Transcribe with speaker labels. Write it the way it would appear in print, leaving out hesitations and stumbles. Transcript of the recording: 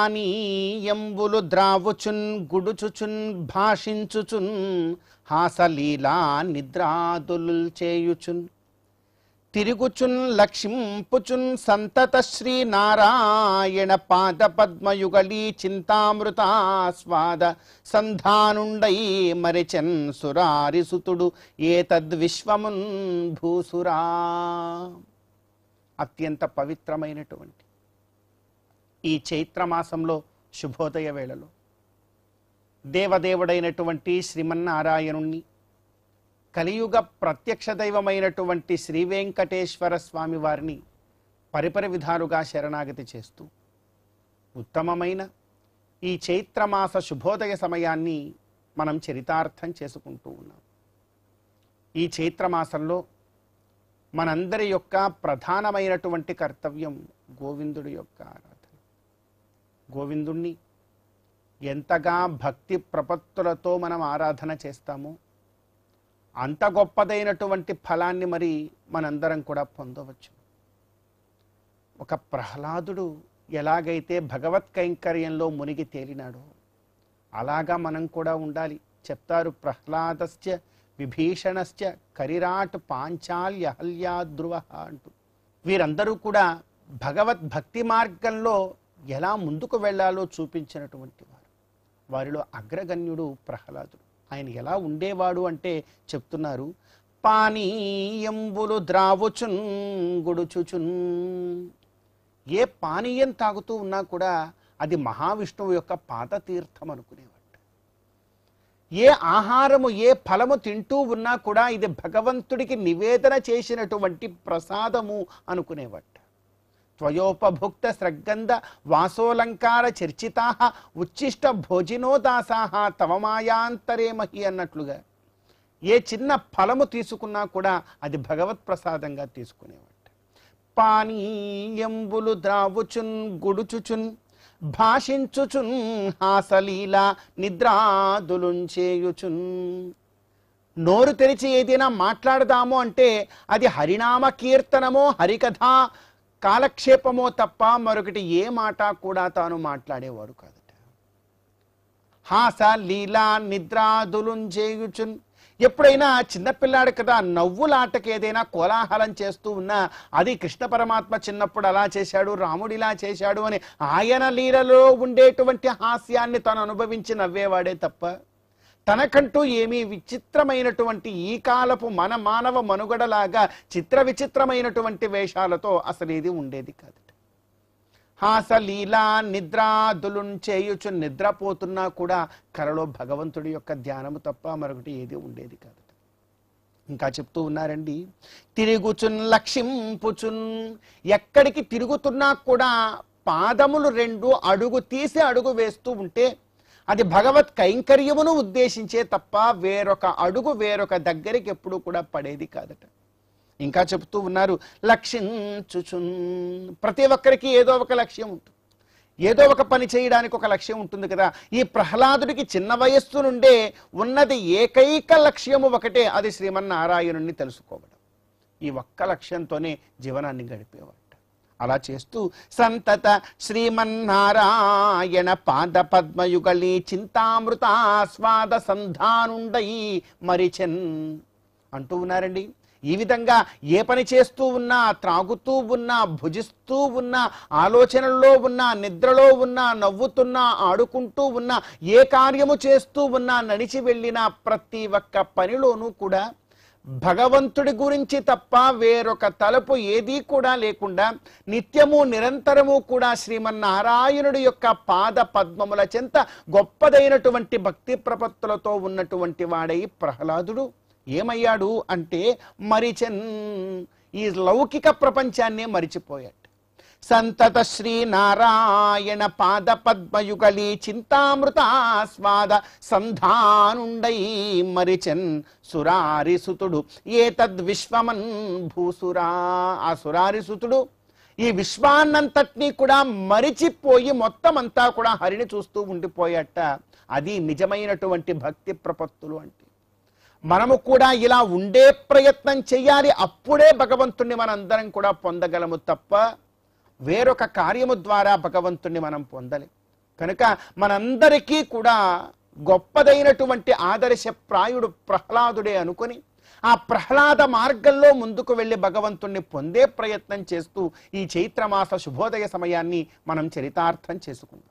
Speaker 1: పానీయంబులు ద్రావుచున్ గుడుచుచున్ భాషించుచున్ హాసలీలా నిద్రాదులు చేయుచున్ తిరుగుచున్ లక్ష్మింపుచున్ సంతత శ్రీ నారాయణ పాద పద్మయుగళీ చింతామృతాస్వాద సంధానుండై మరిచెన్ సురారిసుతుడు ఏతద్విశ్వమున్ భూసురా. అత్యంత పవిత్రమైనటువంటి ఈ చైత్రమాసంలో శుభోదయ వేళలో దేవదేవుడైనటువంటి శ్రీమన్నారాయణుణ్ణి, కలియుగ ప్రత్యక్ష దైవమైనటువంటి శ్రీ వెంకటేశ్వర స్వామి వారిని పరిపరి విధాలుగా శరణాగతి చేస్తూ ఉత్తమమైన ఈ చైత్రమాస శుభోదయ సమయాన్ని మనం చరితార్థం చేసుకుంటూ ఉన్నాం. ఈ చైత్రమాసంలో మనందరి యొక్క ప్రధానమైనటువంటి కర్తవ్యం గోవిందుడి యొక్క ఆరాధన. గోవిందుణ్ణి ఎంతగా భక్తి ప్రపత్తులతో మనం ఆరాధన చేస్తామో అంత గొప్పదైనటువంటి ఫలాన్ని మరి మనందరం కూడా పొందవచ్చు. ఒక ప్రహ్లాదుడు ఎలాగైతే భగవత్ కైంకర్యంలో మునిగి తేలినాడో అలాగా మనం కూడా ఉండాలి. చెప్తారు, ప్రహ్లాదశ్చ విభీషణశ్చ కరిరాట్ పాంచాల్య అహల్యాద్రువ అంటూ. వీరందరూ కూడా భగవద్భక్తి మార్గంలో ఎలా ముందుకు వెళ్ళాలో చూపించినటువంటి వారు. వారిలో అగ్రగణ్యుడు ప్రహ్లాదుడు. ఆయన ఎలా ఉండేవాడు అంటే చెప్తున్నారు, పానీయంబులు ద్రావుచున్ గుడుచుచున్. ఏ పానీయం తాగుతూ ఉన్నా కూడా అది మహావిష్ణువు యొక్క పాదతీర్థం అనుకునేవాడు. ఏ ఆహారము ఏ ఫలము తింటూ ఉన్నా కూడా ఇది భగవంతుడికి నివేదన చేసినటువంటి ప్రసాదము అనుకునేవాడు. త్వయోపభుక్త స్రగ్గంధ వాసోలంకార చర్చితా ఉచ్చిష్ట భోజినోదాసా తవ మాయాంతరే మహి అన్నట్లుగా ఏ చిన్న ఫలము తీసుకున్నా కూడా అది భగవత్ ప్రసాదంగా తీసుకునేవాడు. పానీయంబులు ద్రావుచున్ గుడుచుచున్ భాషించుచున్ హాసలీలా నిద్రాదులుంచేయుచున్. నోరు తెరిచి ఏదైనా మాట్లాడదాము అంటే అది హరినామ కీర్తనమో హరికథ కాలక్షేపమో తప్ప మరొకటి ఏ మాట కూడా తాను మాట్లాడేవాడు కాదట. హాస లీలా నిద్రాదులుంచేయుచున్. ఎప్పుడైనా చిన్నపిల్లాడు కదా, నవ్వులాటకి ఏదైనా కోలాహలం చేస్తూ ఉన్నా అది కృష్ణ పరమాత్మ చిన్నప్పుడు అలా చేశాడు, రాముడు ఇలా చేశాడు అని ఆయన లీలలో ఉండేటువంటి హాస్యాన్ని తాను అనుభవించి నవ్వేవాడే తప్ప తనకంటూ ఏమీ విచిత్రమైనటువంటి ఈ కాలపు మన మానవ మనుగడలాగా చిత్ర విచిత్రమైనటువంటి వేషాలతో అసలు ఇది ఉండేది కాదు. హాసలీలా నిద్రాదులుంచేయుచు. నిద్రపోతున్నా కూడా కలలో భగవంతుడి యొక్క ధ్యానము తప్ప మరొకటి ఏది ఉండేది కాదు. ఇంకా చెప్తూ ఉన్నారండి, తిరుగుచున్ లక్షింపుచున్. ఎక్కడికి తిరుగుతున్నా కూడా పాదములు రెండు అడుగు తీసి అడుగు వేస్తూ ఉంటే అది భగవత్ కైంకర్యమును ఉద్దేశించే తప్ప వేరొక అడుగు వేరొక దగ్గరికి ఎప్పుడు కూడా పడేది కాదట. ఇంకా చెప్తూ ఉన్నారు, లక్షించుచున్. ప్రతి ఒక్కరికి ఏదో ఒక లక్ష్యం ఉంటుంది, ఏదో ఒక పని చేయడానికి ఒక లక్ష్యం ఉంటుంది కదా. ఈ ప్రహ్లాదుడికి చిన్న వయస్సు నుండే ఉన్నది ఏకైక లక్ష్యము ఒకటే, అది శ్రీమన్నారాయణుణ్ణి తెలుసుకోవడం. ఈ ఒక్క లక్ష్యంతోనే జీవనాన్ని గడిపేవాడు. అలా చేస్తూ సంతత శ్రీమన్నారాయణ పాద పద్మయుగళీ చింతామృతాస్వాద సంధానుండై మరిచెన్ అంటూ ఉన్నారండి. ఈ విధంగా ఏ పని చేస్తూ ఉన్నా, త్రాగుతూ ఉన్నా, భుజిస్తూ ఉన్నా, ఆలోచనల్లో ఉన్నా, నిద్రలో ఉన్నా, నవ్వుతున్నా, ఆడుకుంటూ ఉన్నా, ఏ కార్యము చేస్తూ ఉన్నా, నడిచి వెళ్ళిన ప్రతి ఒక్క పనిలోనూ కూడా భగవంతుడి గురించి తప్ప వేరొక తలపు ఏదీ కూడా లేకుండా నిత్యము నిరంతరము కూడా శ్రీమన్నారాయణుడి యొక్క పాద పద్మముల చెంత గొప్పదైనటువంటి భక్తి ప్రపత్తులతో ఉన్నటువంటి వాడై ప్రహ్లాదుడు ఏమయ్యాడు అంటే మరిచెన్. ఈ లౌకిక ప్రపంచాన్నే మరిచిపోయాడు. సంతత శ్రీ నారాయణ పాద పద్మయుగళీ చింతామృతాస్వాద సంధానుండై మరిచెన్ సురారిసుతుడు ఏతద్విశ్వమన్ భూసురా. ఆ సురారిసుతుడు ఈ విశ్వాన్నంతటినీ కూడా మరిచిపోయి మొత్తం అంతా కూడా హరిని చూస్తూ ఉండిపోయాట. అది నిజమైనటువంటి భక్తి ప్రపత్తులు అంటే. మనము కూడా ఇలా ఉండే ప్రయత్నం చేయాలి, అప్పుడే భగవంతుణ్ణి మనందరం కూడా పొందగలము తప్ప వేరొక కార్యము ద్వారా భగవంతుణ్ణి మనం పొందలేం. కనుక మనందరికీ కూడా గొప్పదైనటువంటి ఆదర్శప్రాయుడు ప్రహ్లాదుడే అనుకొని ఆ ప్రహ్లాద మార్గంలో ముందుకు వెళ్ళి భగవంతుణ్ణి పొందే ప్రయత్నం చేస్తూ ఈ చైత్రమాస శుభోదయ సమయాన్ని మనం చరితార్థం చేసుకుందాం.